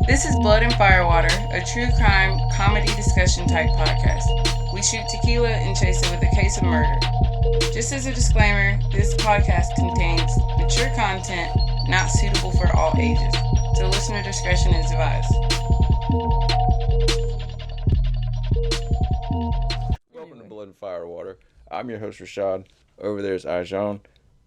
This is Blood and Firewater, a true crime comedy discussion type podcast. We shoot tequila and chase it with a case of murder. Just as a disclaimer, this podcast contains mature content not suitable for all ages, so listener discretion is advised. Welcome to Blood and Firewater. I'm your host, Rashad. Over there is Ajon.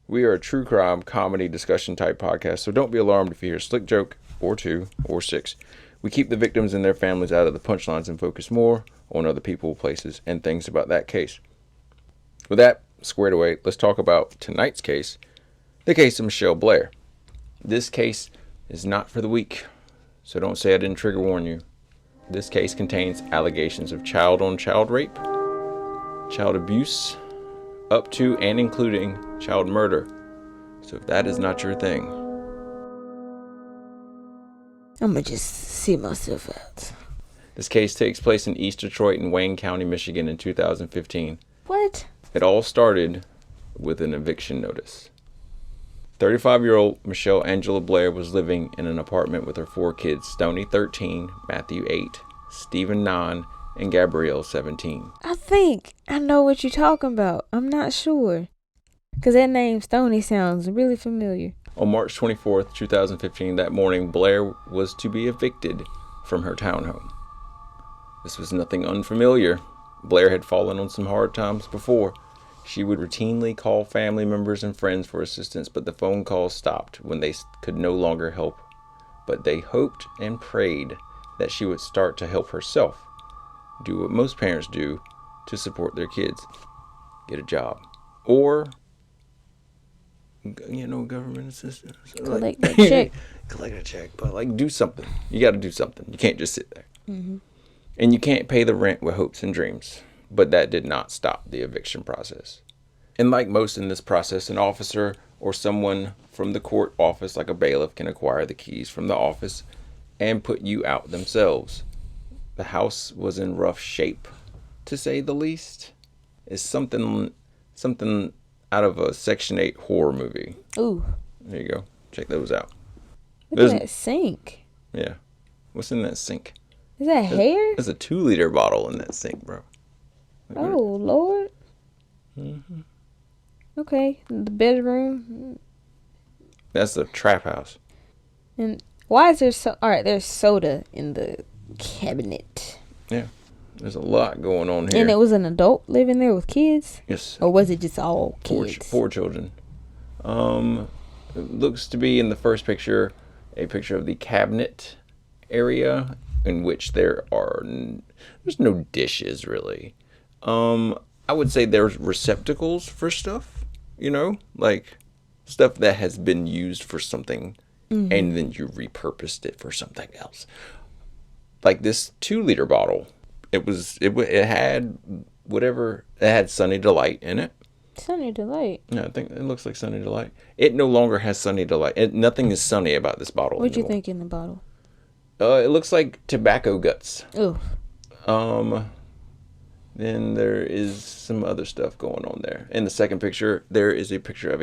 We are a true crime comedy discussion type podcast, so don't be alarmed if you hear a slick joke, or two, or six. We keep the victims and their families out of the punchlines and focus more on other people, places, and things about that case. With that squared away, let's talk about tonight's case, the case of Mitchelle Blair. This case is not for the weak, so don't say I didn't trigger warn you. This case contains allegations of child-on-child rape, child abuse, up to and including child murder. So if that is not your thing, I'm gonna just see myself out. This case takes place in East Detroit in Wayne County, Michigan in 2015. What? It all started with an eviction notice. 35-year-old Mitchelle Angela Blair was living in an apartment with her 4 kids, Stoney 13, Matthew 8, Stephen 9, and Gabrielle 17. I think I know what you're talking about. I'm not sure. Because that name Stoney sounds really familiar. On March 24th, 2015, that morning, Blair was to be evicted from her townhome. This was nothing unfamiliar. Blair had fallen on some hard times before. She would routinely call family members and friends for assistance, but the phone calls stopped when they could no longer help. But they hoped and prayed that she would start to help herself, do what most parents do to support their kids, get a job, or, government assistance. Collect that check. Collect a check, but do something. You got to do something. You can't just sit there. Mm-hmm. And you can't pay the rent with hopes and dreams. But that did not stop the eviction process. And like most in this process, an officer or someone from the court office, like a bailiff, can acquire the keys from the office and put you out themselves. The house was in rough shape, to say the least. It's something out of a Section 8 horror movie. Ooh. There you go. Check those out. Look at that sink. Yeah. What's in that sink? Is that hair? There's a 2-liter bottle in that sink, bro. Oh, Lord. Mm-hmm. Okay. The bedroom. That's the trap house. And why is there Alright, there's soda in the cabinet. Yeah. There's a lot going on here. And it was an adult living there with kids? Yes. Or was it just all kids? Four children. It looks to be in the first picture a picture of the cabinet area in which there's no dishes really. I would say there's receptacles for stuff, like stuff that has been used for something, mm-hmm. and then you repurposed it for something else. Like this 2-liter bottle, it had Sunny Delight in it. Sunny Delight? Yeah, I think it looks like Sunny Delight. It no longer has Sunny Delight. Nothing is sunny about this bottle. What'd you think in the bottle? It looks like tobacco guts. Ooh. Then there is some other stuff going on there. In the second picture, there is a picture of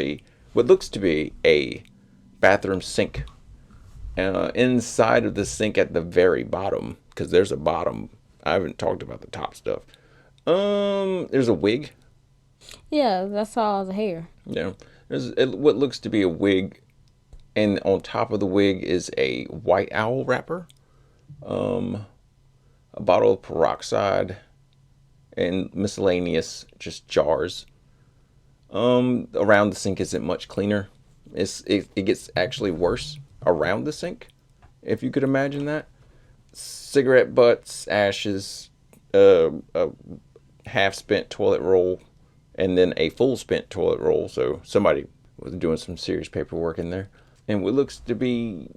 what looks to be a bathroom sink. Inside of the sink at the very bottom, because there's a bottom. I haven't talked about the top stuff. There's a wig. Yeah, that's all the hair. Yeah. There's what looks to be a wig. And on top of the wig is a white owl wrapper. A bottle of peroxide. And miscellaneous just jars. Around the sink isn't much cleaner. It gets actually worse around the sink, if you could imagine that. Cigarette butts, ashes, a half-spent toilet roll, and then a full-spent toilet roll. So somebody was doing some serious paperwork in there. And what looks to be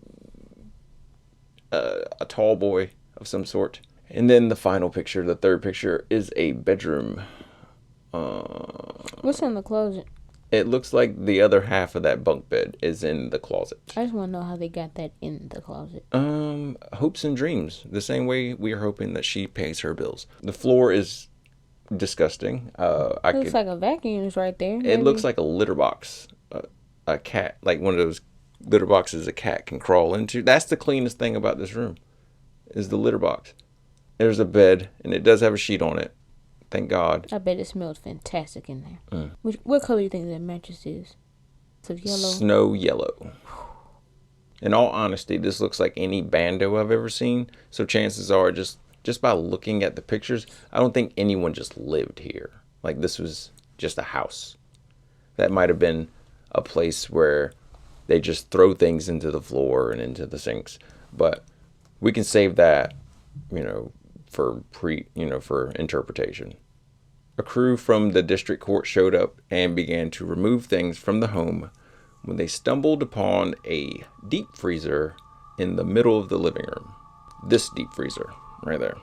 a tall boy of some sort. And then the final picture, the third picture, is a bedroom. What's in the closet? It looks like the other half of that bunk bed is in the closet. I just want to know how they got that in the closet. Hopes and dreams. The same way we are hoping that she pays her bills. The floor is disgusting. It looks like a vacuum is right there. Maybe. It looks like a litter box. A cat, like one of those litter boxes a cat can crawl into. That's the cleanest thing about this room. is the litter box. There's a bed, and it does have a sheet on it. Thank God. I bet it smells fantastic in there. What color do you think that mattress is? It's yellow. Snow yellow. In all honesty, this looks like any bando I've ever seen. So chances are, just by looking at the pictures, I don't think anyone just lived here. Like, this was just a house. That might have been a place where they just throw things into the floor and into the sinks. But we can save that, for interpretation. A crew from the district court showed up and began to remove things from the home when they stumbled upon a deep freezer in the middle of the living room. This deep freezer right there.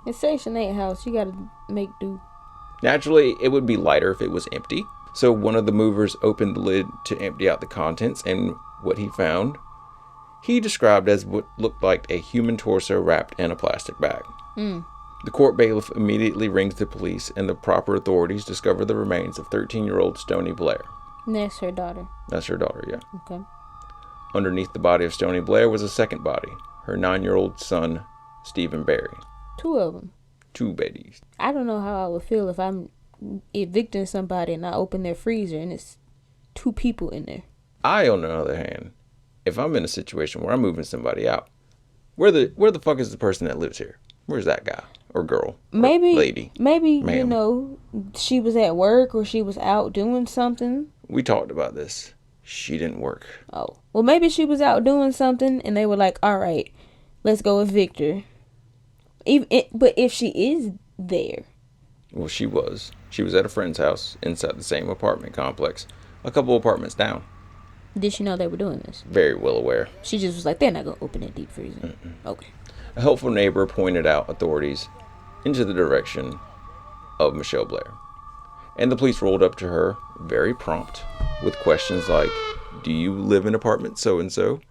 It's Section 8 house. You gotta make do. Naturally, it would be lighter if it was empty. So one of the movers opened the lid to empty out the contents, and what he found, he described as what looked like a human torso wrapped in a plastic bag. The court bailiff immediately rings the police, and the proper authorities discover the remains of 13-year-old Stony Blair. And that's her daughter. That's her daughter, yeah. Okay. Underneath the body of Stony Blair was a second body, her 9-year-old son, Stephen Barry. 2 of them. 2 babies. I don't know how I would feel if I'm evicting somebody and I open their freezer and it's 2 people in there. I, on the other hand, if I'm in a situation where I'm moving somebody out, where the fuck is the person that lives here? Where's that guy or girl? Maybe or lady. Maybe ma'am. She was at work or she was out doing something. We talked about this. She didn't work. Oh, well, maybe she was out doing something and they were like, "All right, let's go evict her." But if she is there, well, she was at a friend's house inside the same apartment complex, a couple apartments down. Did she know they were doing this? Very well aware. She just was like, "They're not gonna open that deep freezer." Okay. A helpful neighbor pointed out authorities into the direction of Mitchelle Blair. And the police rolled up to her, very prompt, with questions like, "Do you live in apartment so-and-so?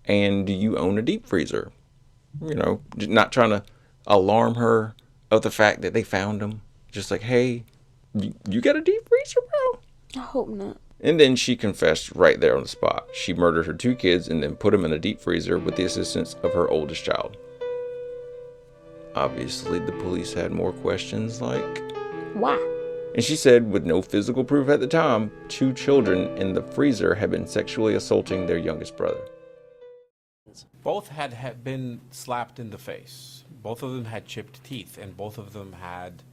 And do you own a deep freezer?" Not trying to alarm her of the fact that they found them. Just like, "Hey, you got a deep freezer, bro?" I hope not. And then she confessed right there on the spot. She murdered her 2 kids and then put them in a deep freezer with the assistance of her oldest child. Obviously, the police had more questions like, why? And she said, with no physical proof at the time, 2 children in the freezer had been sexually assaulting their youngest brother. Both had been slapped in the face. Both of them had chipped teeth, and both of them had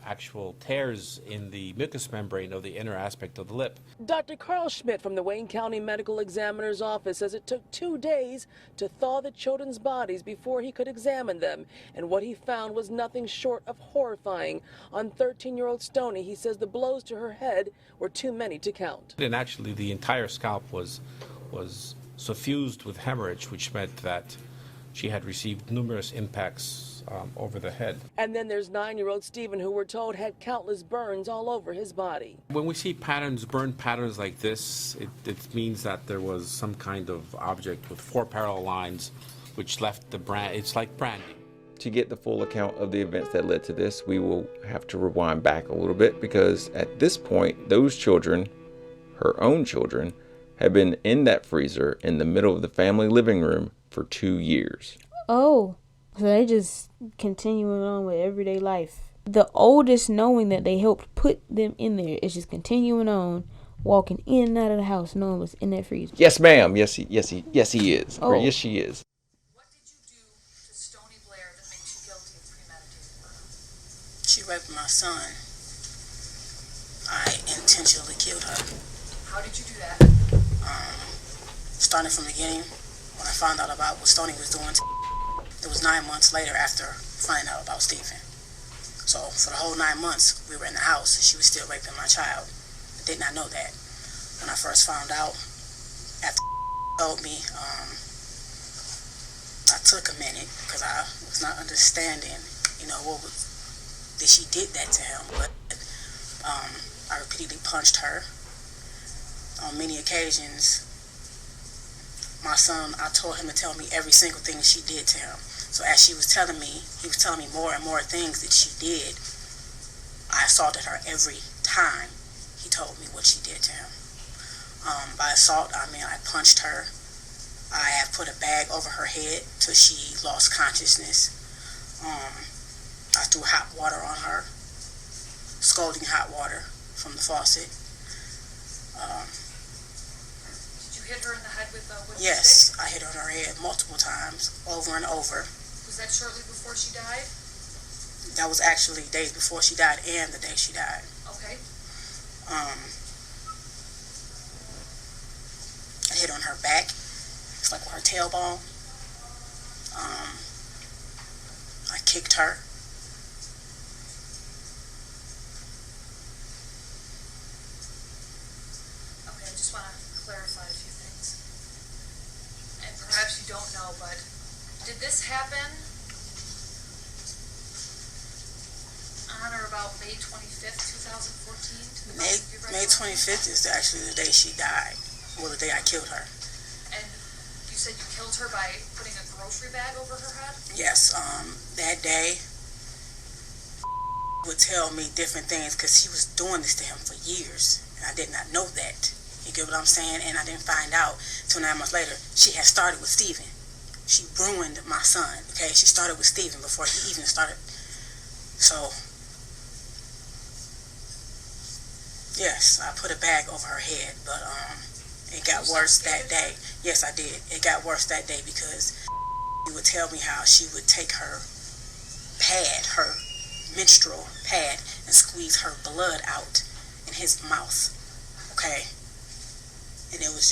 actual tears in the mucous membrane of the inner aspect of the lip. Dr. Carl Schmidt from the Wayne County Medical Examiner's Office says it took 2 days to thaw the children's bodies before he could examine them, and what he found was nothing short of horrifying. On 13-year-old Stoney, he says the blows to her head were too many to count. And actually, the entire scalp was suffused with hemorrhage, which meant that she had received numerous impacts over the head. And then there's 9-year-old Stephen, who we're told had countless burns all over his body. When we see burn patterns like this, it means that there was some kind of object with 4 parallel lines, which left the brand. It's like branding. To get the full account of the events that led to this, we will have to rewind back a little bit, because at this point, those children, her own children, had been in that freezer in the middle of the family living room for 2 years. Oh, so they just continuing on with everyday life. The oldest, knowing that they helped put them in there, is just continuing on, walking in and out of the house, knowing what's in that freezer. Yes, ma'am. Yes, he is. Oh. Or yes, she is. What did you do to Stony Blair that makes you guilty of premeditated murder? She raped my son. I intentionally killed her. How did you do that? Starting from the beginning, when I found out about what Stoney was doing, it was 9 months later after finding out about Stephen. So for the whole 9 months we were in the house, she was still raping my child. I did not know that. When I first found out, after told me, I took a minute because I was not understanding, that she did that to him. But I repeatedly punched her. On many occasions, my son, I told him to tell me every single thing that she did to him. So as he was telling me more and more things that she did. I assaulted her every time he told me what she did to him. By assault, I mean I punched her. I have put a bag over her head till she lost consciousness. I threw hot water on her, scalding hot water from the faucet. Did you hit her in the head with a wooden Yes, stick? I hit her on her head multiple times, over and over. Was that shortly before she died? That was actually days before she died and the day she died. Okay. I hit on her back. It's like her tailbone. I kicked her. Okay, I just want to clarify a few things. And perhaps you don't know, but did this happen on or about May 25th, 2014? To the best of your May recollection? 25th is actually the day she died. Well, the day I killed her. And you said you killed her by putting a grocery bag over her head? Yes, that day would tell me different things because she was doing this to him for years. And I did not know that. You get what I'm saying? And I didn't find out till 9 months later. She had started with Steven. She ruined my son, okay? She started with Steven before he even started. So, yes, I put a bag over her head, but it got worse that day. Yes, I did. It got worse that day because she would tell me how she would take her pad, her menstrual pad, and squeeze her blood out in his mouth, okay? And it was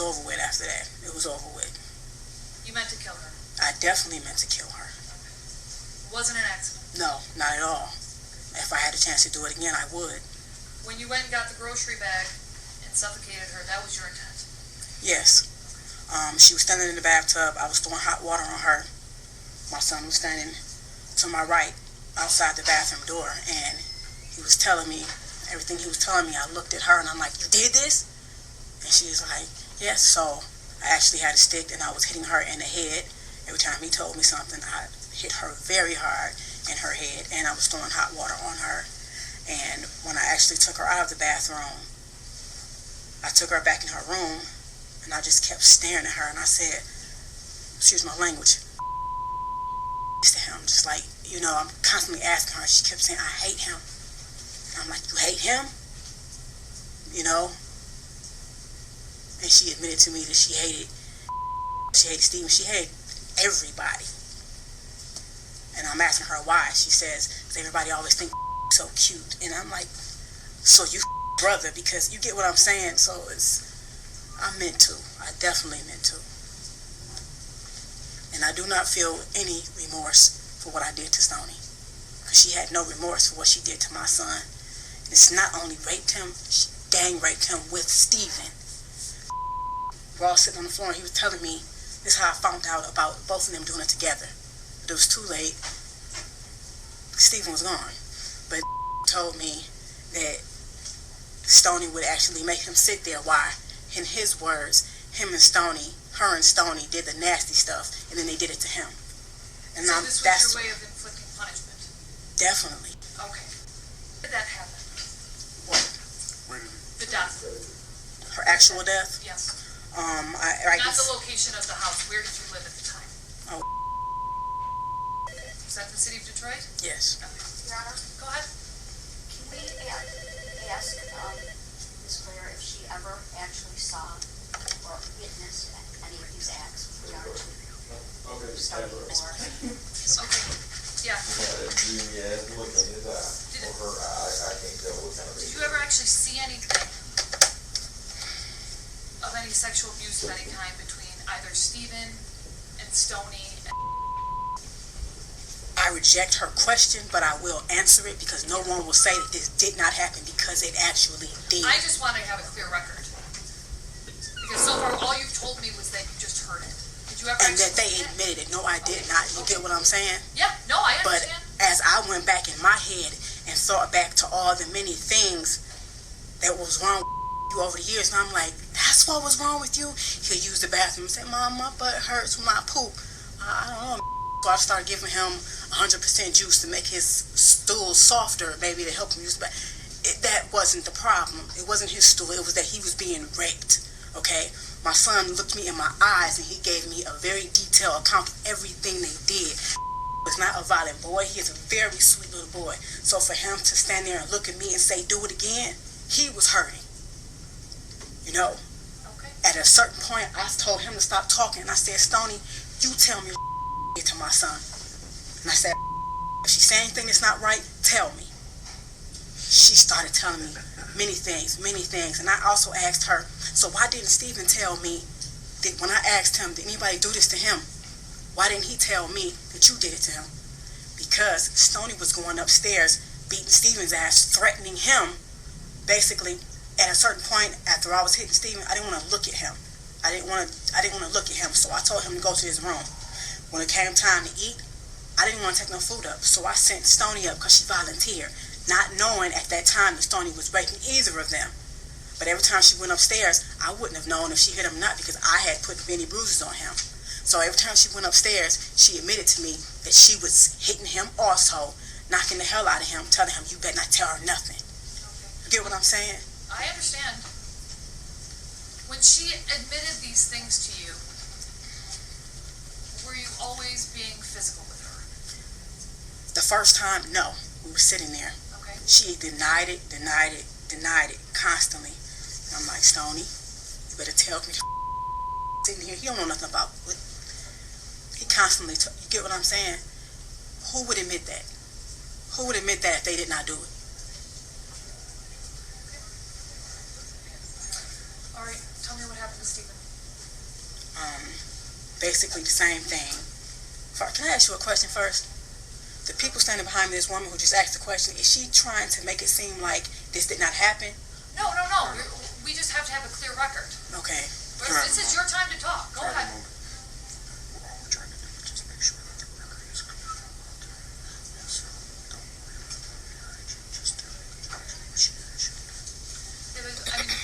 over with after that. It was over with. You meant to kill her? I definitely meant to kill her. It wasn't an accident? No, not at all. If I had a chance to do it again, I would. When you went and got the grocery bag and suffocated her, that was your intent? Yes. She was standing in the bathtub. I was throwing hot water on her. My son was standing to my right outside the bathroom door, and he was telling me everything he was telling me. I looked at her and I'm like, "You did this?" And she was like, "Yes." So I actually had a stick and I was hitting her in the head. Every time he told me something, I hit her very hard in her head, and I was throwing hot water on her. And when I actually took her out of the bathroom, I took her back in her room, and I just kept staring at her, and I said, excuse my language, to him, just like, I'm constantly asking her. She kept saying, "I hate him." And I'm like, "You hate him?" And she admitted to me that she hated Steven. She hated everybody. And I'm asking her why. She says, "Because everybody always think so cute." And I'm like, "So you brother," because you get what I'm saying. So I meant to. I definitely meant to. And I do not feel any remorse for what I did to Stoney. Because she had no remorse for what she did to my son. And it's not only raped him, she gang raped him with Steven. We're all sitting on the floor and he was telling me, this is how I found out about both of them doing it together. But it was too late. Steven was gone. But told me that Stoney would actually make him sit there while, in his words, her and Stoney did the nasty stuff, and then they did it to him. And so this was your way of inflicting punishment? Definitely. Okay. When did that happen? What? The death? Her actual death? Yes. Not the location of the house. Where did you live at the time? Oh. Was that the city of Detroit? Yes. Okay. Your Honor, Go ahead. can we ask Ms. Blair if she ever actually saw or witnessed any of these acts with regard to Stoney or Okay. Yeah. Did you ever actually see anything of any sexual abuse of any kind between either Steven and Stoney? I reject her question, but I will answer it because no one will say that this did not happen because it actually did. I just want to have a clear record. Because so far all you've told me was that you just heard it. Did you ever And that they see it? admitted it. No, I did not. You get what I'm saying? Yeah, no, I But understand. as I went back in my head and thought back to all the many things that was wrong with you over the years, and I'm like, that's what was wrong with you? He'll use the bathroom and say, "Mom, my butt hurts when I poop." I don't know. So I started giving him 100% juice to make his stool softer, maybe to help him use the bathroom. That wasn't the problem. It wasn't his stool. It was that he was being raped, okay? My son looked me in my eyes and he gave me a very detailed account of everything they did. He was not a violent boy. He is a very sweet little boy. So for him to stand there and look at me and say, do it again, he was hurting. You know? Okay. At a certain point, I told him to stop talking. And I said, Stoney, you tell me what did to my son. And I said, if she said anything that's not right, tell me. She started telling me many things. And I also asked her, so why didn't Stephen tell me that when I asked him, did anybody do this to him? Why didn't he tell me that you did it to him? Because Stoney was going upstairs, beating Stephen's ass, threatening him. Basically, at a certain point, after I was hitting Stephen, I didn't want to look at him. I didn't want to look at him, so I told him to go to his room. When it came time to eat, I didn't want to take no food up, so I sent Stoney up because she volunteered, not knowing at that time that Stoney was raping either of them. But every time she went upstairs, I wouldn't have known if she hit him or not because I had put many bruises on him. So every time she went upstairs, she admitted to me that she was hitting him also, knocking the hell out of him, telling him, you better not tell her nothing. You get what I'm saying? I understand. When she admitted these things to you, were you always being physical with her? The first time, no. We were sitting there. Okay. She denied it constantly. And I'm like, Stoney, you better tell me sitting here. He don't know nothing about it. He constantly, you get what I'm saying? Who would admit that? Who would admit that if they did not do it? All right, tell me what happened to Stephen. Basically the same thing. Can I ask you a question first? The people standing behind this woman who just asked the question, is she trying to make it seem like this did not happen? No. We just have to have a clear record. Okay. This is your time to talk. Go ahead.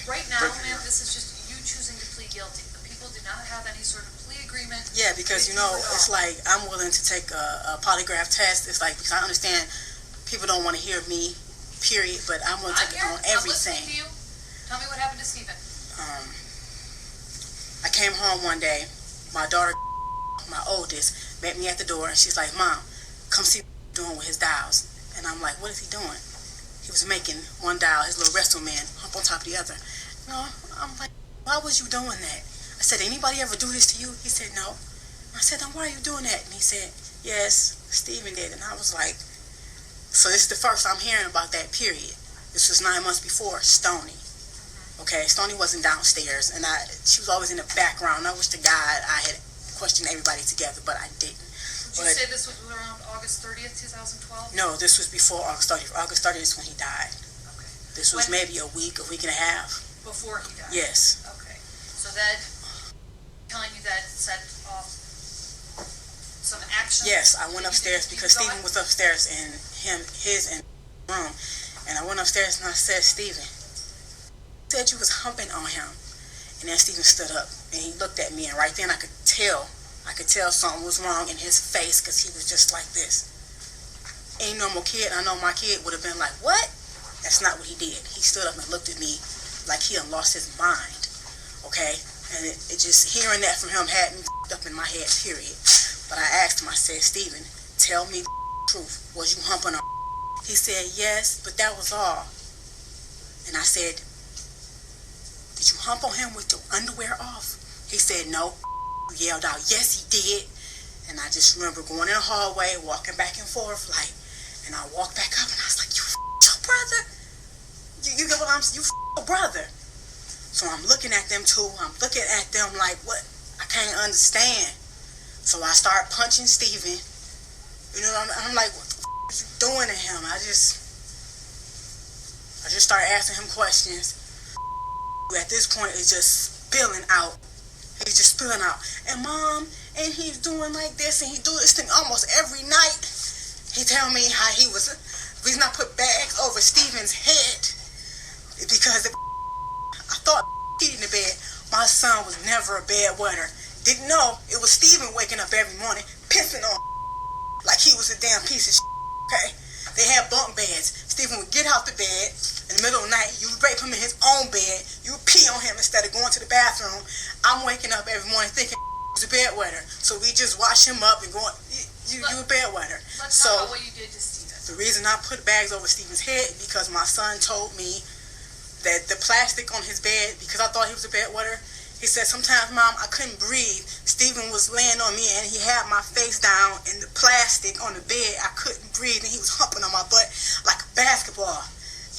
Right now, ma'am, this is just you choosing to plead guilty. The people did not have any sort of plea agreement. Yeah, because, you know, it's like I'm willing to take a polygraph test. It's like, because I understand people don't want to hear me, period, but I'm willing to take it on everything. I'm listening to you. Tell me what happened to Stephen. I came home one day. My daughter, my oldest, met me at the door, and she's like, Mom, come see what he's doing with his dials. And I'm like, what is he doing? He was making one dial, his little wrestle man, hump on top of the other. No, I'm like, why was you doing that? I said, anybody ever do this to you? He said, no. I said, then why are you doing that? And he said, yes, Stephen did. And I was like, so this is the first I'm hearing about that, period. This was 9 months before Stoney. Okay, Stoney wasn't downstairs, and she was always in the background. I wish to God I had questioned everybody together, but I didn't. Would you say this was around August 30th, 2012? No, this was before August 30th. August 30th is when he died. Okay. This was maybe a week and a half. Before he died? Yes. Okay. So that, telling you that set off some action? Yes, I went upstairs because Stephen was upstairs in his room. And I went upstairs and I said, Stephen, said you was humping on him. And then Stephen stood up and he looked at me, and right then I could tell something was wrong in his face because he was just like this. Any normal kid, I know my kid would have been like, what? That's not what he did. He stood up and looked at me like he had lost his mind. Okay? And it just, hearing that from him had me up in my head, period. But I asked him, I said, Stephen, tell me the truth. Was you humping on? He said, yes, but that was all. And I said, did you hump on him with your underwear off? He said, no. He yelled out, yes, he did. And I just remember going in the hallway, walking back and forth, like, and I walked back up and I was like, you your brother? You get what you your brother. So I'm looking at them too. I'm looking at them like, what? I can't understand. So I start punching Stephen. You know, I'm like, what the are you doing to him? I just started asking him questions. At this point, it's just spilling out. He's just spilling out. And Mom, and he's doing like this, and he do this thing almost every night. He tell me how the reason I put bags over Stephen's head is because I thought he in the bed. My son was never a bed wetter. Didn't know it was Stephen waking up every morning pissing on like he was a damn piece of shit. Okay, they had bunk beds. Stephen would get out the bed in the middle of the night. You would rape him in his own bed. You would pee on him instead of going to the bathroom. I'm waking up every morning thinking was a bedwetter. So we just wash him up and go, you a bedwetter. Let's talk about what you did to Stephen. The reason I put bags over Stephen's head because my son told me that the plastic on his bed, because I thought he was a bedwetter, he said, sometimes, Mom, I couldn't breathe. Stephen was laying on me and he had my face down and the plastic on the bed, I couldn't breathe, and he was humping on my butt like a basketball.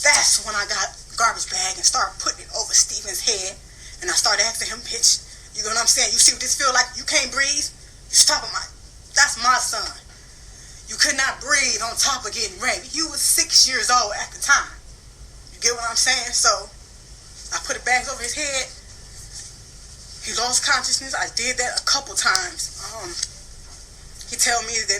That's when I got a garbage bag and started putting it over Stephen's head, and I started asking him, bitch, you know what I'm saying? You see what this feel like? You can't breathe? You stop at that's my son. You could not breathe on top of getting raped. You was 6 years old at the time. You get what I'm saying? So I put the bags over his head. He lost consciousness. I did that a couple times. He told me that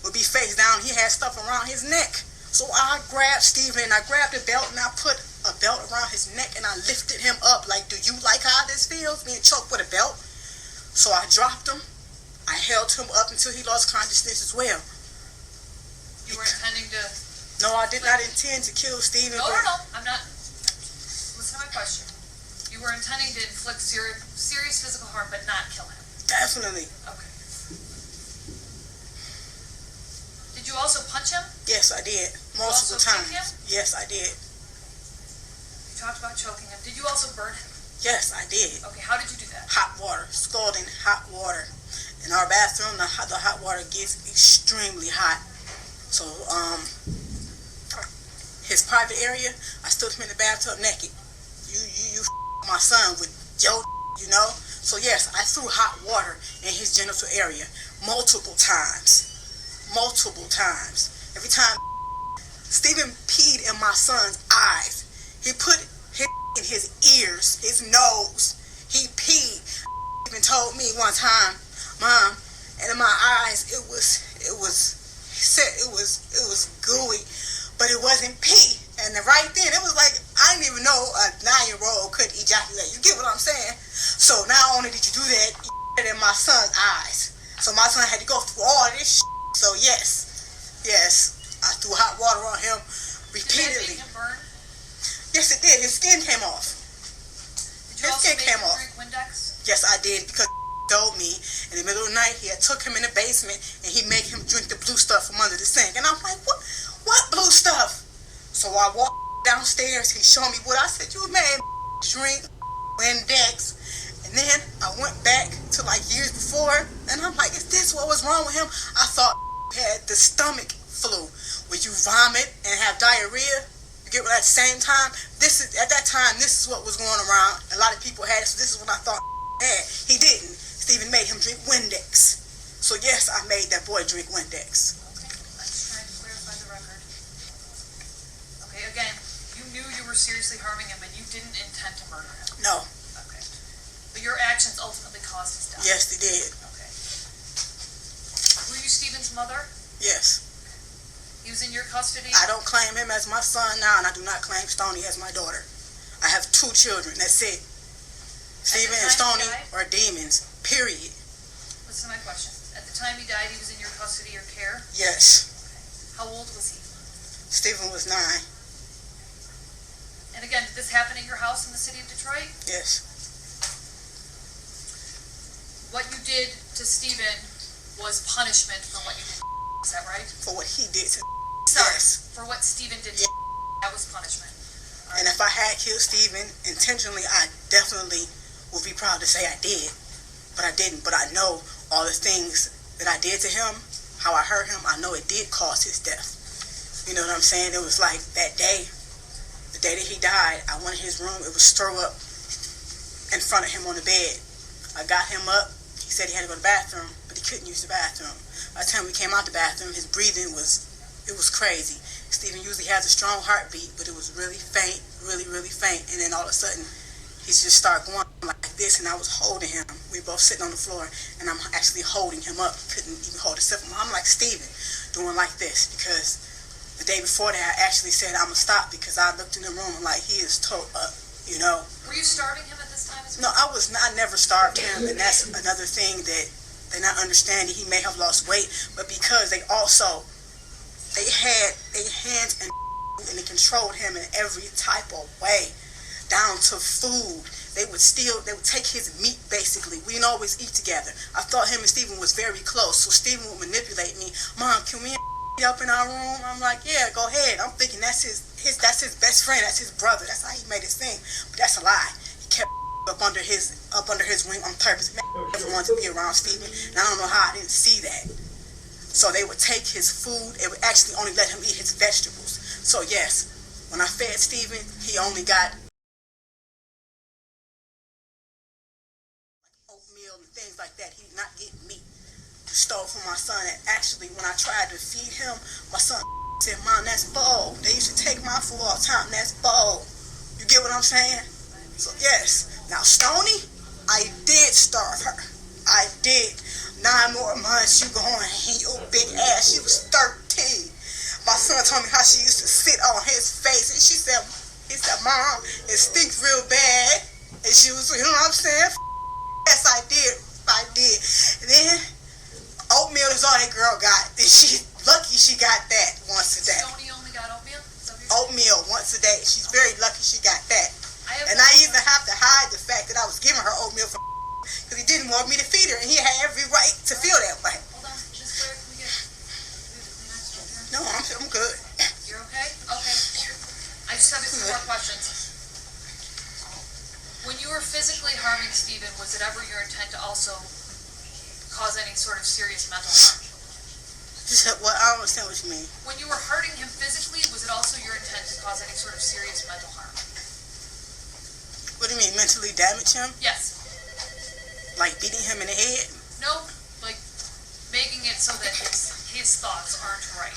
would be face down. He had stuff around his neck. So I grabbed Stephen and I grabbed a belt and I put a belt around his neck and I lifted him up like, do you like how this feels? Being choked with a belt. So I dropped him. I held him up until he lost consciousness as well. You were intending to... No, I did not intend to kill Stephen. No, I'm not... Listen to my question. You were intending to inflict serious physical harm, but not kill him. Definitely. Okay. Did you also punch him? Yes, I did. Multiple times. Kick him? Yes, I did. You talked about choking him. Did you also burn him? Yes, I did. Okay, how did you do that? Hot water. Scalding hot water. In our bathroom, the hot water gets extremely hot. So, his private area, I stood him in the bathtub naked. You my son with your, you know? So yes, I threw hot water in his genital area multiple times. Every time Stephen peed in my son's eyes. He put his in his ears, his nose. He peed. Even told me one time, Mom, and in my eyes it was gooey, but it wasn't pee. And right then, it was like, I didn't even know a 9-year-old could ejaculate. You get what I'm saying? So not only did you do that, you did it in my son's eyes. So my son had to go through all this shit. So yes, I threw hot water on him repeatedly. Did that make him burn? Yes, it did. His skin came off. Did you also make him drink Windex? Yes, I did, because told me in the middle of the night he had took him in the basement and he made him drink the blue stuff from under the sink. And I'm like, what blue stuff? So I walked downstairs, he showed me what I said, you made drink Windex. And then I went back to like years before and I'm like, is this what was wrong with him? I thought he had the stomach flu where you vomit and have diarrhea. You get what, at the same time, at that time this is what was going around. A lot of people had it, so this is what I thought had. He didn't. Stephen made him drink Windex. So yes, I made that boy drink Windex. Okay, let's try to clarify the record. Okay, again, you knew you were seriously harming him, but you didn't intend to murder him. No. Okay. But your actions ultimately caused his death. Yes, they did. Okay. Were you Stephen's mother? Yes. He was in your custody? I don't claim him as my son now, and I do not claim Stoney as my daughter. I have 2 children, that's it. Stephen and Stoney are demons, period. Listen to my question. At the time he died, he was in your custody or care? Yes. Okay. How old was he? Stephen was 9. And again, did this happen at your house in the city of Detroit? Yes. What you did to Stephen was punishment for what you did. Is that right? For what he did to Sorry. yes. For what Stephen did to that was punishment. All And right. if I had killed Stephen intentionally, I definitely would be proud to say I did. But I didn't. But I know all the things that I did to him, how I hurt him, I know it did cause his death. You know what I'm saying? It was like that day, the day that he died, I went in his room, it was throw up in front of him on the bed. I got him up, he said he had to go to the bathroom, but he couldn't use the bathroom. By the time we came out the bathroom, his breathing was crazy. Stephen usually has a strong heartbeat, but it was really faint, really faint. And then all of a sudden, he just started going like this, and I was holding him. We were both sitting on the floor, and I'm actually holding him up. He couldn't even hold himself. I'm like, Stephen, doing like this, because the day before that, I actually said, I'm going to stop, because I looked in the room, like, he is toe up, you know. Were you starving him at this time as No, well? I never starved him, and that's another thing that they're not understanding. He may have lost weight, but because they also they had their hands and they controlled him in every type of way, down to food. They would take his meat basically. We didn't always eat together. I thought him and Stephen was very close, so Stephen would manipulate me. Mom, can we eat up in our room? I'm like, yeah, go ahead. I'm thinking that's his best friend, that's his brother. That's how he made it seem. But that's a lie. He kept up under his wing on purpose. Man, never wanted to be around Stephen, and I don't know how I didn't see that. So they would take his food. It would actually only let him eat his vegetables. So yes, when I fed Stephen, he only got oatmeal and things like that. He did not get meat. Stole from my son, and actually when I tried to feed him, my son said, Mom, that's bold. They used to take my food all the time. That's bold. You get what I'm saying? So yes. Now Stoney, I did starve her. I did. 9 more months you going in your big ass. She was 13. My son told me how she used to sit on his face, and he said, Mom, it stinks real bad. And she was, you know what I'm saying? Yes, I did. And then oatmeal is all that girl got. And she lucky she got that once a day. Stoney only got oatmeal? Oatmeal once a day. She's very lucky she got that. And I even have to hide the fact that I was giving her oatmeal for because he didn't want me to feed her, and he had every right to feel that way. Hold on, Miss Blair, can we get the next one here? No, I'm good. You're okay? Okay. I just have a few more questions. When you were physically harming Stephen, was it ever your intent to also cause any sort of serious mental harm? Well, I don't understand what you mean. When you were hurting him physically, was it also your intent to cause any sort of serious mental harm? What do you mean, mentally damage him? Yes. Like beating him in the head? No, like making it so that his thoughts aren't right.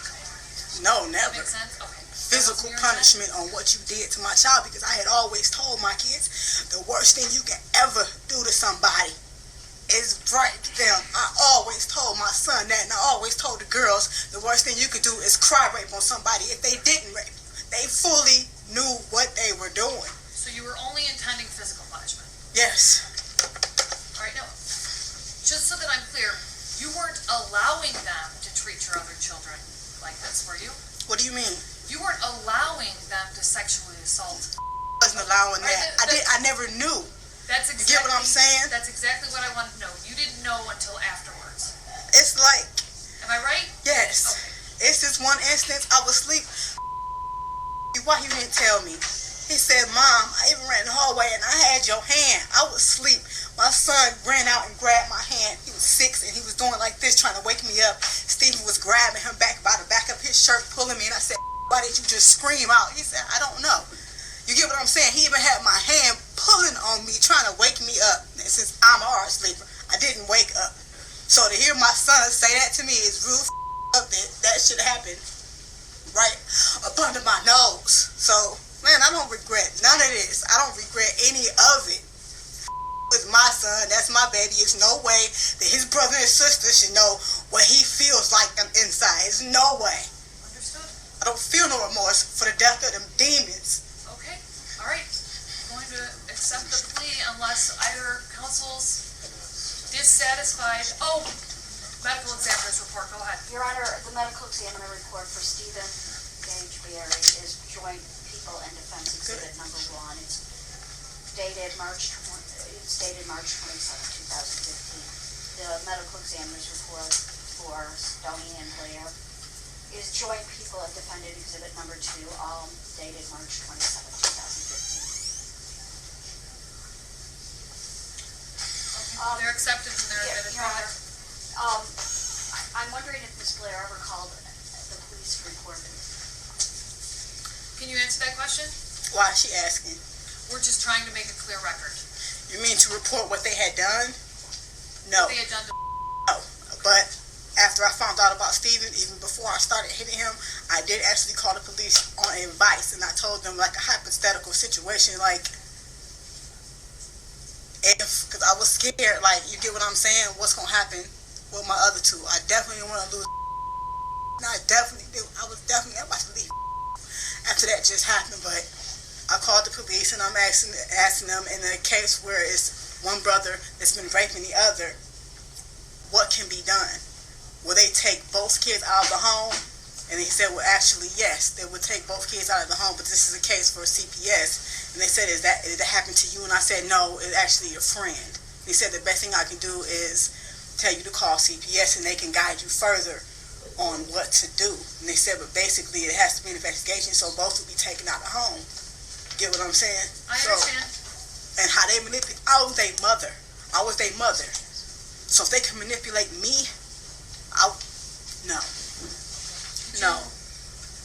No, Does that never. make sense? Okay. Physical punishment on what you did to my child, because I had always told my kids the worst thing you can ever do to somebody is rape them. I always told my son that, and I always told the girls the worst thing you could do is cry rape on somebody if they didn't rape. They fully knew what they were doing. So you were only intending physical punishment? Yes. All right, now, just so that I'm clear, you weren't allowing them to treat your other children like this, were you? What do you mean? You weren't allowing them to sexually assault. I wasn't allowing that. I never knew. That's exactly, you get what I'm saying? That's exactly what I wanted to know. You didn't know until afterwards. It's like... Am I right? Yes. Okay. It's this one instance, I was asleep. Why you didn't tell me? He said, Mom, I even ran in the hallway and I had your hand. I was asleep. My son ran out and grabbed my hand. He was 6 and he was doing like this, trying to wake me up. Stephen was grabbing him back by the back of his shirt, pulling me, and I said, why did you just scream out? He said, I don't know. You get what I'm saying? He even had my hand pulling on me, trying to wake me up. And since I'm a hard sleeper, I didn't wake up. So to hear my son say that to me is real up that should happen right up under my nose. So, man, I don't regret none of this. I don't regret any of it. With my son, that's my baby. There's no way that his brother and sister should know what he feels like inside. There's no way. Understood. I don't feel no remorse for the death of them demons. Okay. All right. I'm going to accept the plea unless either counsel's dissatisfied. Oh, medical examiner's report. Go ahead. Your Honor, the medical examiner report for Stephen Gage Berry is Joint People and Defense Exhibit number 1. It's dated March 27, 2015. The medical examiner's report for Stoney and Blair is Joint People and Defendant Exhibit number 2, all dated March 27, 2015. They're accepted and they're admitted. Your Honor, I'm wondering if Ms. Blair ever called the police to report it. Can you answer that question? Why is she asking? We're just trying to make a clear record. You mean to report what they had done? No. What they had done to... No. But after I found out about Stephen, even before I started hitting him, I did actually call the police on advice, and I told them like a hypothetical situation, like because I was scared, like, you get what I'm saying, what's going to happen with my other two. I definitely didn't want to lose. And I was definitely about to leave after that just happened, but I called the police and I'm asking them in a case where it's one brother that's been raping the other, what can be done? Will they take both kids out of the home And he said, well, actually, yes, they would take both kids out of the home, but this is a case for CPS. And they said, did that happen to you? And I said, no, it's actually your friend. He said, the best thing I can do is tell you to call CPS and they can guide you further on what to do. And they said, but basically it has to be an investigation, so both will be taken out of the home. Get what I'm saying? I understand. And how they manipulate, I was their mother. So if they can manipulate me, no.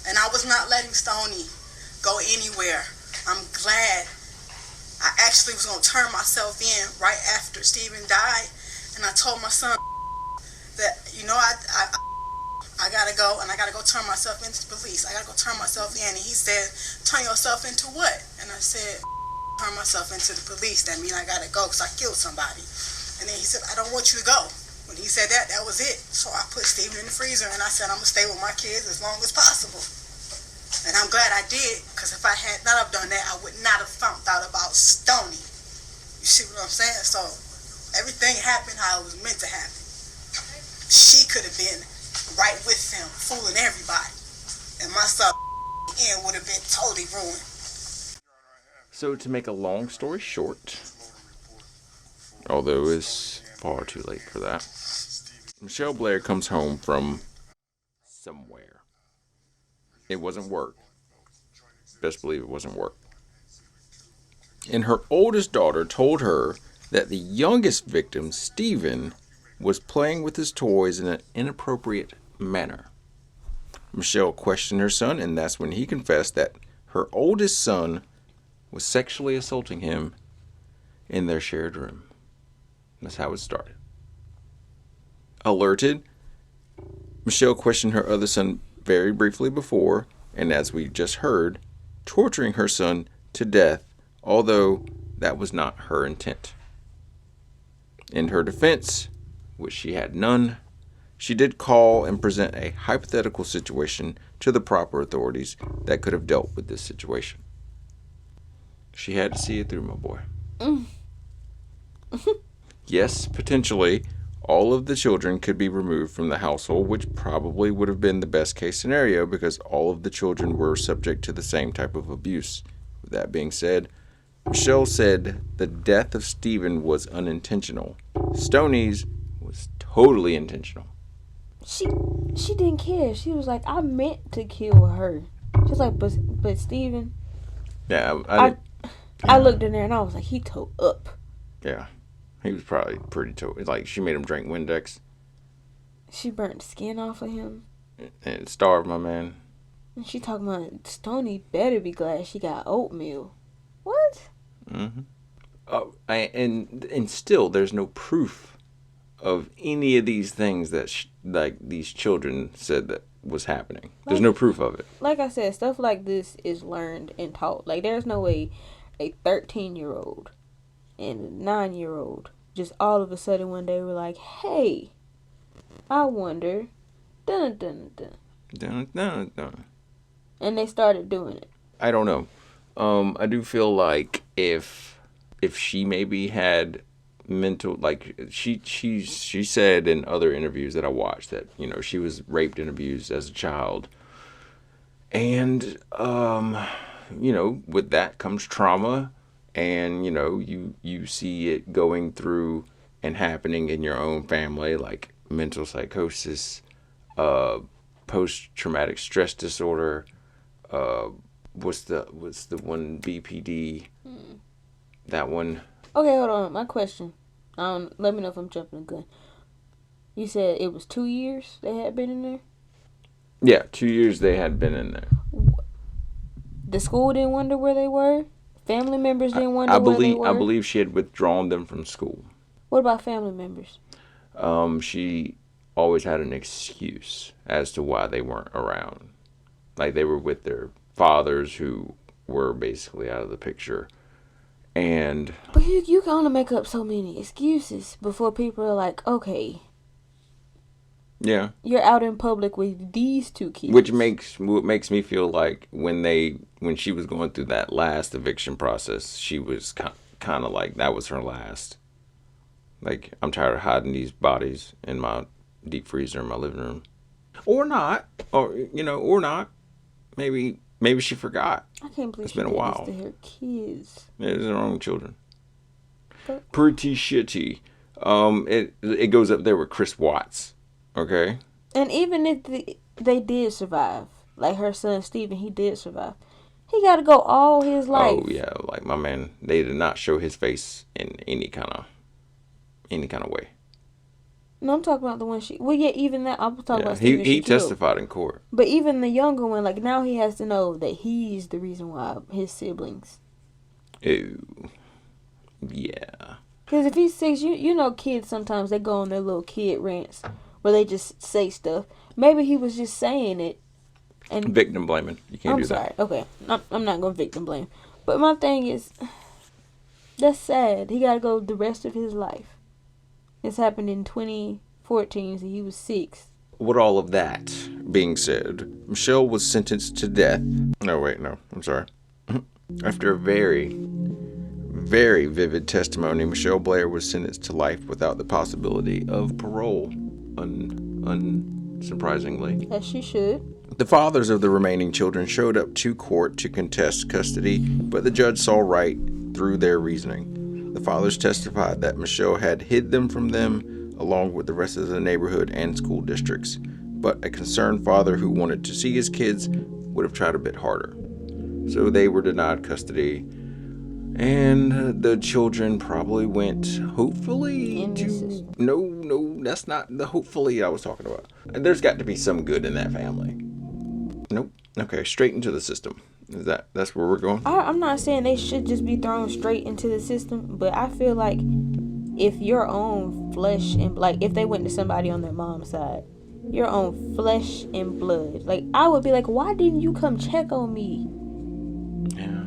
And I was not letting Stoney go anywhere. I'm glad. I actually was going to turn myself in right after Steven died. And I told my son that, I got to go, and I got to go turn myself into the police. I got to go turn myself in. And he said, turn yourself into what? And I said, turn myself into the police. That means I got to go because I killed somebody. And then he said, I don't want you to go. When he said that was it. So I put Steven in the freezer, and I said, I'm going to stay with my kids as long as possible. And I'm glad I did, because if I had not have done that, I would not have found out about Stoney. You see what I'm saying? So everything happened how it was meant to happen. She could have been right with him, fooling everybody. And my son end would have been totally ruined. So to make a long story short, although it's far too late for that, Michelle Blair comes home from somewhere. It wasn't work. Best believe it wasn't work. And her oldest daughter told her that the youngest victim, Steven, was playing with his toys in an inappropriate manner. Michelle questioned her son, and that's when he confessed that her oldest son was sexually assaulting him in their shared room. That's how it started. Alerted, Michelle questioned her other son very briefly before, and as we just heard, torturing her son to death, although that was not her intent. In her defense, which she had none, she did call and present a hypothetical situation to the proper authorities that could have dealt with this situation. She had to see it through, my boy. Yes, potentially, all of the children could be removed from the household, which probably would have been the best case scenario because all of the children were subject to the same type of abuse. With that being said, Michelle said the death of Steven was unintentional. Stoney's was totally intentional. She didn't care. She was like, I meant to kill her. She's like, but Steven. Yeah, I looked in there and I was like, he tore up. Yeah, he was probably pretty tore. Like, she made him drink Windex. She burnt the skin off of him. And starved my man. And she talking about Stoney better be glad she got oatmeal. What? Mm-hmm. Oh, and still, there's no proof of any of these things that like these children said that was happening. There's no proof of it. Like I said, stuff like this is learned and taught. Like, there's no way a 13-year-old and a 9-year-old just all of a sudden one day were like, hey, I wonder, dun dun dun. Dun, dun, dun. And they started doing it. I don't know. I do feel like if she maybe had mental, like she said in other interviews that I watched that, you know, she was raped and abused as a child. And you know, with that comes trauma, and you know, you see it going through and happening in your own family, like mental psychosis, post-traumatic stress disorder, what's the one, BPD, that one. Okay, hold on. My question. Let me know if I'm jumping the gun. You said it was 2 years they had been in there? Yeah, 2 years they had been in there. The school didn't wonder where they were? Family members didn't wonder where they were? I believe she had withdrawn them from school. What about family members? She always had an excuse as to why they weren't around. Like, they were with their fathers who were basically out of the picture. And but you can only make up so many excuses before people are like, okay, yeah, you're out in public with these two kids. Which makes me feel like when she was going through that last eviction process, she was kind of like that was her last. Like, I'm tired of hiding these bodies in my deep freezer in my living room. Or not. Or not. Maybe she forgot. I can't believe It's she been a did while. this to her kids. It's their own children. But- Pretty shitty. It goes up there with Chris Watts. Okay? And even if they did survive, like her son Steven, he did survive. He got to go all his life. Oh yeah, like my man, they did not show his face in any kind of way. No, I'm talking about the one she. Well, yeah, even that. I'm talking about He Steven. She killed. testified in court. But even the younger one, like now he has to know that he's the reason why his siblings. Ew. Yeah. Because if he's 6, you know kids sometimes they go on their little kid rants where they just say stuff. Maybe he was just saying it. And Victim blaming. You can't do sorry. that. Okay. I'm not going to victim blame. But my thing is, that's sad. He got to go the rest of his life. This happened in 2014, so he was 6. With all of that being said, Mitchelle was sentenced to death. No, wait, no. I'm sorry. After a very, very vivid testimony, Mitchelle Blair was sentenced to life without the possibility of parole. Unsurprisingly. As she should. The fathers of the remaining children showed up to court to contest custody, but the judge saw right through their reasoning. The fathers testified that Mitchelle had hid them from them, along with the rest of the neighborhood and school districts. But a concerned father who wanted to see his kids would have tried a bit harder. So they were denied custody. And the children probably went, hopefully, No, that's not the hopefully I was talking about. There's got to be some good in that family. Nope. Okay, straight into the system. That's where we're going? I'm not saying they should just be thrown straight into the system, but I feel like if your own flesh and like if they went to somebody on their mom's side, your own flesh and blood, like I would be like, why didn't you come check on me? Yeah.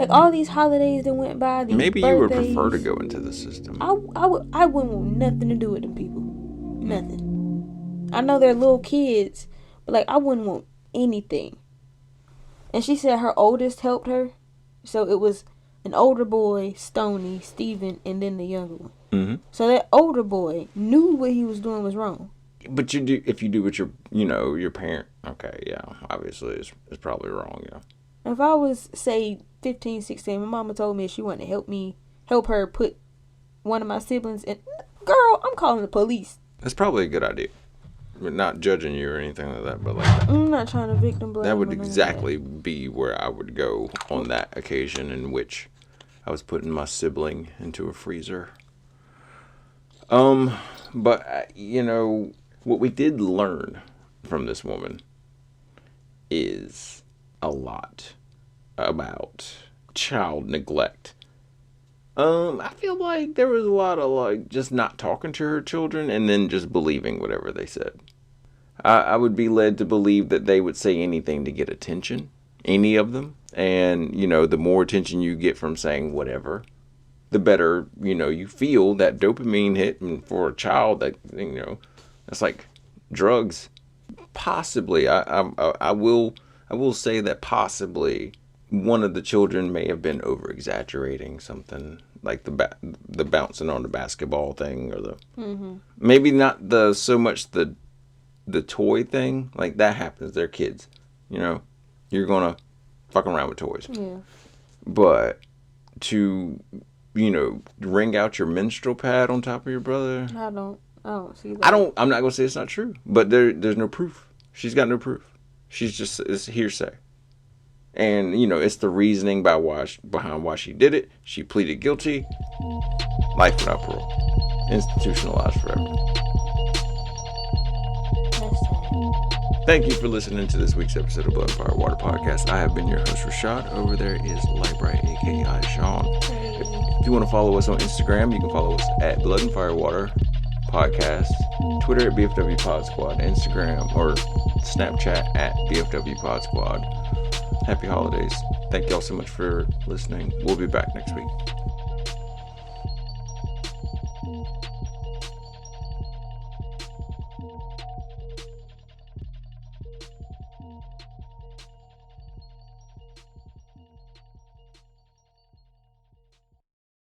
Like all these holidays that went by, these Maybe birthdays, you would prefer to go into the system. I wouldn't want nothing to do with them people. Nothing. I know they're little kids, but like I wouldn't want anything. And she said her oldest helped her, so it was an older boy, Stoney, Steven, and then the younger one. Mm-hmm. So that older boy knew what he was doing was wrong. But if you do what your parent, okay, yeah, obviously it's probably wrong, yeah. If I was, say, 15, 16, my mama told me she wanted to help her put one of my siblings in, girl, I'm calling the police. That's probably a good idea. We're not judging you or anything like that, but like I'm not trying to victim blame. that would exactly be where I would go on that occasion in which I was putting my sibling into a freezer. But what we did learn from this woman is a lot about child neglect. I feel like there was a lot of like just not talking to her children and then just believing whatever they said. I would be led to believe that they would say anything to get attention, any of them. And, the more attention you get from saying whatever, the better, you feel that dopamine hit. And for a child, that, that's like drugs. Possibly, I will say that possibly one of the children may have been over-exaggerating something, like the bouncing on the basketball thing, or the maybe not so much the toy thing. Like that happens. They're kids, You're gonna fuck around with toys. Yeah. But to wring out your menstrual pad on top of your brother, I don't see that. I'm not gonna say it's not true, but there's no proof. She's got no proof. It's hearsay. And, it's the reasoning behind why she did it. She pleaded guilty. Life without parole. Institutionalized forever. That's sad. Thank you for listening to this week's episode of Blood and Fire Water Podcast. I have been your host, Rashad. Over there is Lightbright, a.k.a. Sean. If you want to follow us on Instagram, you can follow us at Blood and Fire Water Podcast. Twitter at BFW Pod Squad. Instagram or Snapchat at BFW Pod Squad. Happy holidays. Thank y'all so much for listening. We'll be back next week.